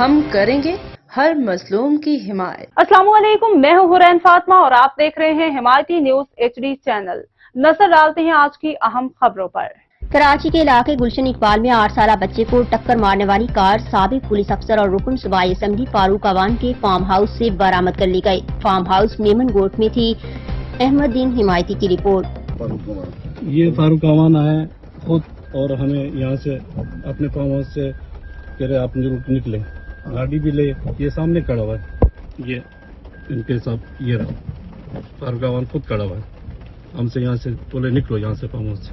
ہم کریں گے ہر مظلوم کی حمایت۔ السلام علیکم، میں ہوں حرین فاطمہ اور آپ دیکھ رہے ہیں حمایتی نیوز HD چینل۔ نظر ڈالتے ہیں آج کی اہم خبروں پر۔ کراچی کے علاقے گلشن اقبال میں 8 سالہ بچے کو ٹکر مارنے والی کار سابق پولیس افسر اور رکن صوبائی اسمبلی فاروق عوان کے فارم ہاؤس سے برآمد کر لی گئی۔ فارم ہاؤس میمن گوٹ میں تھی۔ احمد دین حمایتی کی رپورٹ۔ یہ فاروق عوان آئے خود اور ہمیں یہاں سے اپنے فارم ہاؤس سے کہہ رہے آپ نکلے، گاڑی بھی لے، یہ سامنے کھڑا ہوا ہے، یہ ان کے ساتھ یہ رہا فاروق عوان خود کھڑا ہوا ہے، ہم سے یہاں سے بولے نکلو یہاں سے فارم ہاؤس سے۔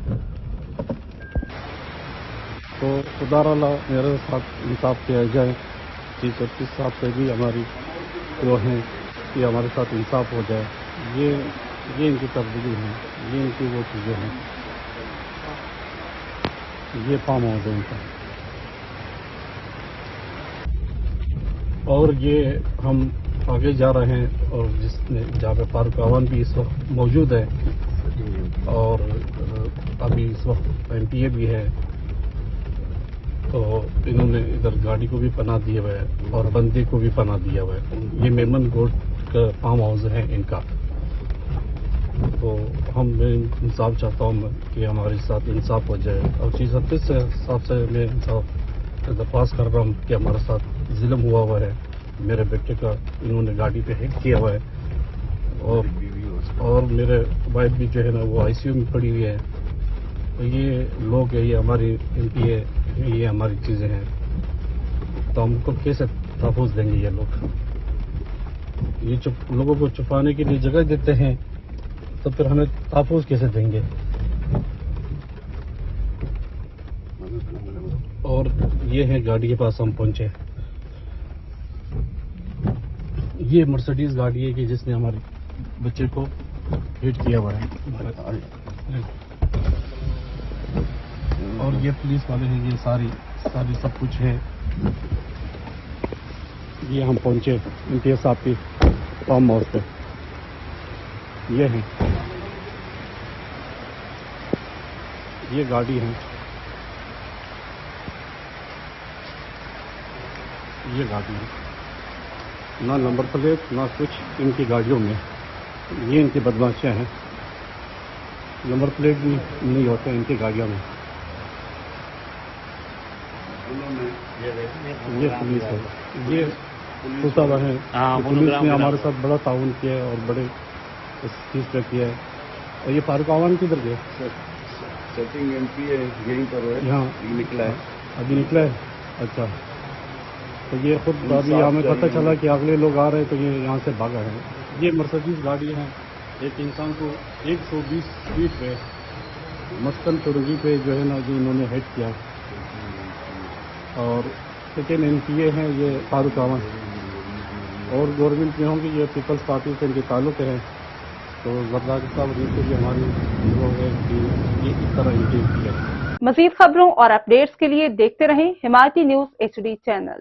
تو خدا را میرے ساتھ انصاف کیا جائے، چیف جسٹس صاحب سے بھی ہماری وہ ہیں کہ ہمارے ساتھ انصاف ہو جائے، یہ ان کی تبدیلی ہے، یہ ان کی وہ چیزیں ہیں، یہ فارم ہاؤس ہے ان کا۔ اور یہ ہم آگے جا رہے ہیں، اور جہاں پہ فاروق عوان بھی اس وقت موجود ہے، اور ابھی اس وقت MPA بھی ہے، تو انہوں نے ادھر گاڑی کو بھی پناہ دیا ہوا ہے اور بندے کو بھی پناہ دیا ہوا ہے۔ یہ میمن گوٹ کا فارم ہاؤس ہے ان کا، تو ہم میں انصاف چاہتا ہوں کہ ہمارے ساتھ انصاف ہو جائے، اور چیف جسٹس صاحب سے میں انصاف درخواست کر رہا ہوں کہ ہمارے ساتھ ظلم ہوا ہے، میرے بیٹے کا انہوں نے گاڑی پہ ہٹ کیا ہوا ہے، اور میرے وائف بھی جو ہے نا وہ ICU میں پڑی ہوئی ہے۔ تو یہ لوگ ہے، یہ ہماری MPA، یہ ہماری چیزیں ہیں، تو ہم کو کیسے تحفظ دیں گے؟ یہ لوگ یہ لوگوں کو چھپانے کے لیے جگہ دیتے ہیں، تو پھر ہمیں تحفظ کیسے دیں گے؟ اور یہ ہے گاڑی کے پاس ہم پہنچے، یہ مرسڈیز گاڑی ہے کہ جس نے ہمارے بچے کو ہٹ کیا ہوا ہے، اور یہ پولیس والے ہیں، یہ ساری سب کچھ ہے۔ یہ ہم پہنچے امتیاز صاحب کی فارم ہاؤس پہ، یہ ہے، یہ گاڑی ہے، یہ گاڑی ہے، نہ نمبر پلیٹ نہ کچھ ان کی گاڑیوں میں، یہ ان کی بدماشیاں ہیں، نمبر پلیٹ بھی نہیں ہوتے ان کی گاڑیوں میں۔ یہ پولیس ہے، یہ پوچھا ہوا ہے، پولیس نے ہمارے ساتھ بڑا تعاون کیا ہے اور بڑے اس چیز پہ کیا ہے۔ اور یہ فاروق عوان کدھر گئے؟ سیٹنگ MPA یہیں پر ہے، یہاں نکلا ہے، ابھی نکلا ہے، اچھا۔ تو یہ خود ابھی ہمیں پتہ چلا کہ اگلے لوگ آ رہے تو یہ یہاں سے بھاگا ہے۔ یہ مرسڈیز گاڑی ہے، ایک انسان کو 120 سپیڈ پہ مسکن چورنگی پہ جو ہے نا جو انہوں نے ہٹ کیا، اور سیکنڈ MPA ہیں یہ فاروق عوان، اور گورنمنٹ میں ہوں گے، یہ پیپلز پارٹی سے ان کے تعلق ہیں، تو زرداری صاحب سے بھی ہماری وہ ہے کہ یہ اس طرح انٹیک کیا۔ مزید خبروں اور اپڈیٹس کے لیے دیکھتے رہیں حمایتی نیوز HD چینل۔